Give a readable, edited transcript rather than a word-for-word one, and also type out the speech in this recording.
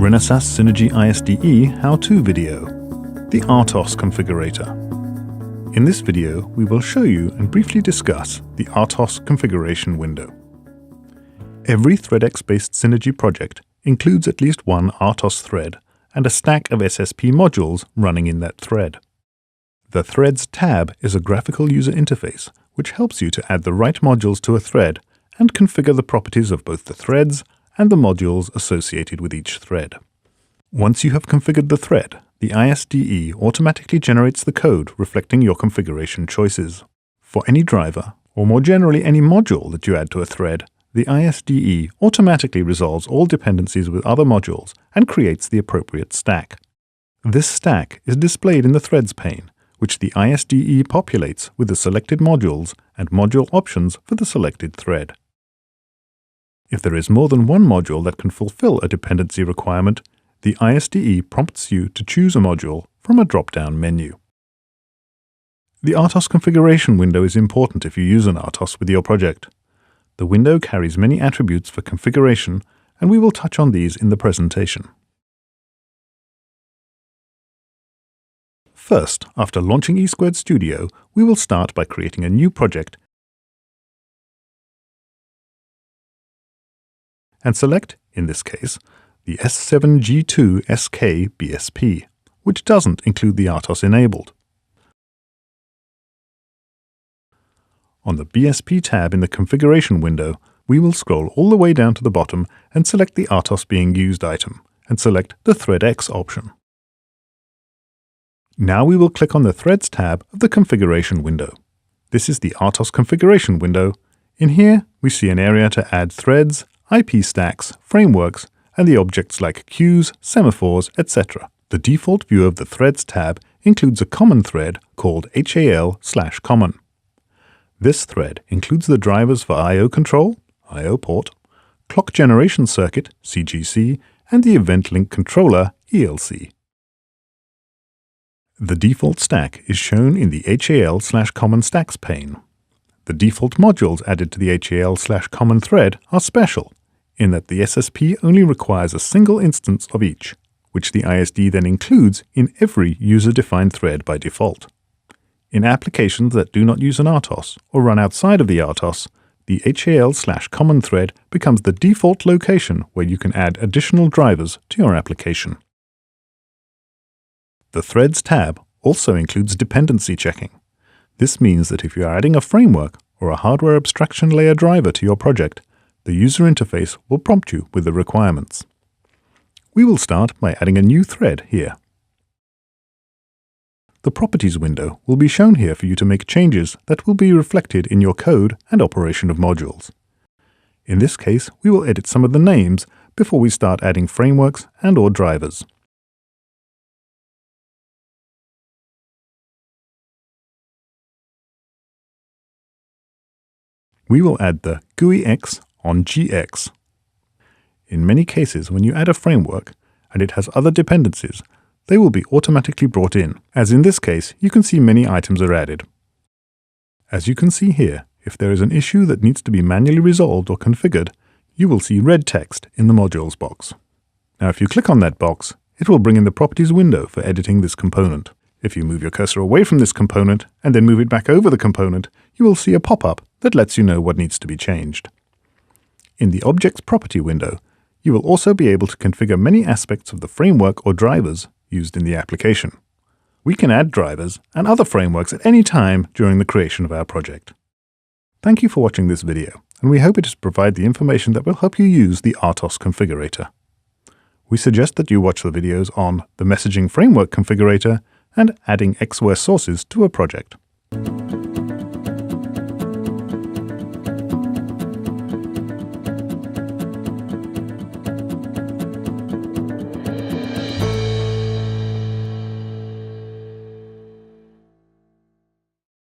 Renesas Synergy ISDE how-to video, the RTOS configurator. In this video, we will show you and briefly discuss the RTOS configuration window. Every ThreadX-based Synergy project includes at least one RTOS thread and a stack of SSP modules running in that thread. The Threads tab is a graphical user interface which helps you to add the right modules to a thread and configure the properties of both the threads and the modules associated with each thread. Once you have configured the thread, the ISDE automatically generates the code reflecting your configuration choices. For any driver, or more generally any module that you add to a thread, the ISDE automatically resolves all dependencies with other modules and creates the appropriate stack. This stack is displayed in the Threads pane, which the ISDE populates with the selected modules and module options for the selected thread. If there is more than one module that can fulfill a dependency requirement, the ISDE prompts you to choose a module from a drop-down menu. The RTOS configuration window is important if you use an RTOS with your project. The window carries many attributes for configuration, and we will touch on these in the presentation. First, after launching E² Studio, we will start by creating a new project and select, in this case, the S7G2SK BSP, which doesn't include the RTOS enabled. On the BSP tab in the configuration window, we will scroll all the way down to the bottom and select the RTOS being used item, and select the ThreadX option. Now we will click on the Threads tab of the configuration window. This is the RTOS configuration window. In here, we see an area to add threads, IP stacks, frameworks, and the objects like queues, semaphores, etc. The default view of the Threads tab includes a common thread called HAL/common. This thread includes the drivers for I/O control, I/O port, clock generation circuit, CGC, and the event link controller, ELC. The default stack is shown in the HAL/common stacks pane. The default modules added to the HAL/common thread are special, in that the SSP only requires a single instance of each, which the ISD then includes in every user-defined thread by default. In applications that do not use an RTOS or run outside of the RTOS, the HAL/common thread becomes the default location where you can add additional drivers to your application. The Threads tab also includes dependency checking. This means that if you are adding a framework or a hardware abstraction layer driver to your project, the user interface will prompt you with the requirements. We will start by adding a new thread here. The Properties window will be shown here for you to make changes that will be reflected in your code and operation of modules. In this case, we will edit some of the names before we start adding frameworks and/or drivers. We will add the GUIX on GX. In many cases, when you add a framework and it has other dependencies, they will be automatically brought in. As in this case, you can see many items are added. As you can see here, if there is an issue that needs to be manually resolved or configured, you will see red text in the Modules box. Now if you click on that box, it will bring in the Properties window for editing this component. If you move your cursor away from this component and then move it back over the component, you will see a pop-up that lets you know what needs to be changed. In the Objects Property window, you will also be able to configure many aspects of the framework or drivers used in the application. We can add drivers and other frameworks at any time during the creation of our project. Thank you for watching this video, and we hope it has provided the information that will help you use the RTOS configurator. We suggest that you watch the videos on the Messaging Framework Configurator and adding XOS sources to a project.